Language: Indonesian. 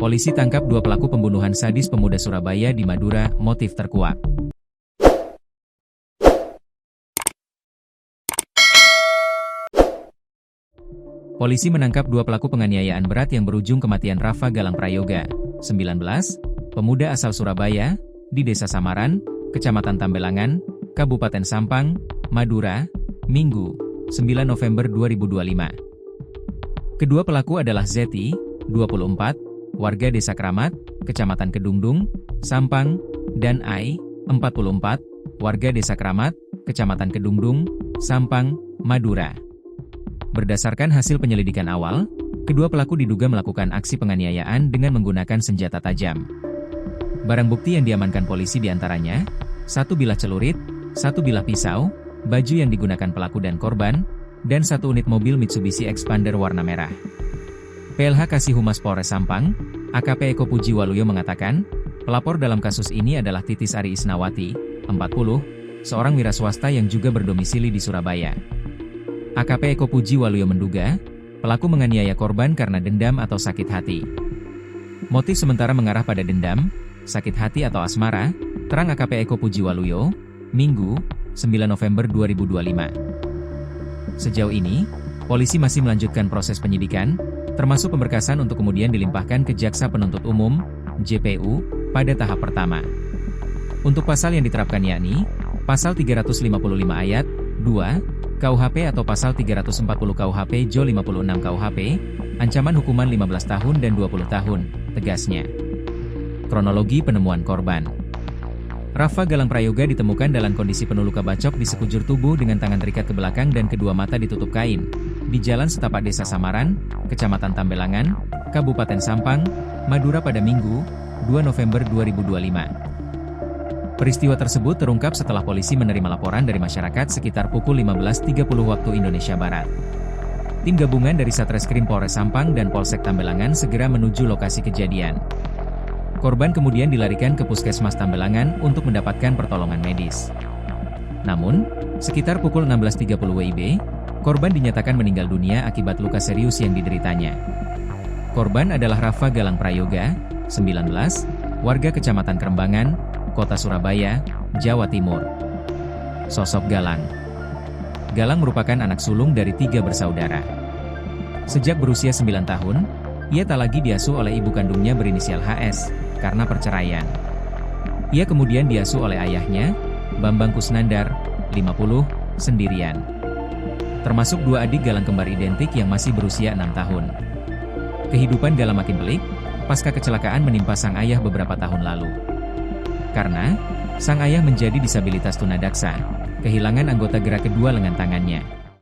Polisi tangkap dua pelaku pembunuhan sadis pemuda Surabaya di Madura, motif terkuak. Polisi menangkap dua pelaku penganiayaan berat yang berujung kematian Rafa Galang Prayoga, 19, pemuda asal Surabaya, di Desa Samaran, Kecamatan Tambelangan, Kabupaten Sampang, Madura, Minggu, 9 November 2025. Kedua pelaku adalah Zeti, 24, warga Desa Kramat, Kecamatan Kedungdung, Sampang, dan Ai, 44, warga Desa Kramat, Kecamatan Kedungdung, Sampang, Madura. Berdasarkan hasil penyelidikan awal, kedua pelaku diduga melakukan aksi penganiayaan dengan menggunakan senjata tajam. Barang bukti yang diamankan polisi diantaranya, satu bilah celurit, satu bilah pisau, baju yang digunakan pelaku dan korban, dan satu unit mobil Mitsubishi Expander warna merah. PLH Kasih Humas Polres Sampang, AKP Eko Puji Waluyo mengatakan, pelapor dalam kasus ini adalah Titis Ari Isnawati, 40, seorang wira swasta yang juga berdomisili di Surabaya. AKP Eko Puji Waluyo menduga, pelaku menganiaya korban karena dendam atau sakit hati. Motif sementara mengarah pada dendam, sakit hati atau asmara, terang AKP Eko Puji Waluyo, Minggu, 9 November 2025. Sejauh ini, polisi masih melanjutkan proses penyidikan, termasuk pemberkasan untuk kemudian dilimpahkan ke Jaksa Penuntut Umum, JPU, pada tahap pertama. Untuk pasal yang diterapkan yakni, Pasal 355 Ayat 2, KUHP atau Pasal 340 KUHP Jo 56 KUHP, ancaman hukuman 15 tahun dan 20 tahun, tegasnya. Kronologi penemuan korban. Rafa Galang Prayoga ditemukan dalam kondisi penuh luka bacok di sekujur tubuh dengan tangan terikat ke belakang dan kedua mata ditutup kain, di Jalan Setapak Desa Samaran, Kecamatan Tambelangan, Kabupaten Sampang, Madura pada Minggu, 2 November 2025. Peristiwa tersebut terungkap setelah polisi menerima laporan dari masyarakat sekitar pukul 15.30 waktu Indonesia Barat. Tim gabungan dari Satreskrim Polres Sampang dan Polsek Tambelangan segera menuju lokasi kejadian. Korban kemudian dilarikan ke Puskesmas Tambelangan untuk mendapatkan pertolongan medis. Namun, sekitar pukul 16.30 WIB, korban dinyatakan meninggal dunia akibat luka serius yang dideritanya. Korban adalah Rafa Galang Prayoga, 19, warga Kecamatan Kerembangan, Kota Surabaya, Jawa Timur. Sosok Galang. Galang merupakan anak sulung dari 3 bersaudara. Sejak berusia 9 tahun, ia tak lagi diasuh oleh ibu kandungnya berinisial HS, karena perceraian. Ia kemudian diasuh oleh ayahnya, Bambang Kusnandar, 50, sendirian. Termasuk 2 adik Galang kembar identik yang masih berusia 6 tahun. Kehidupan Galang makin pelik, pasca kecelakaan menimpa sang ayah beberapa tahun lalu. Karena, sang ayah menjadi disabilitas tunadaksa, kehilangan anggota gerak kedua lengan tangannya.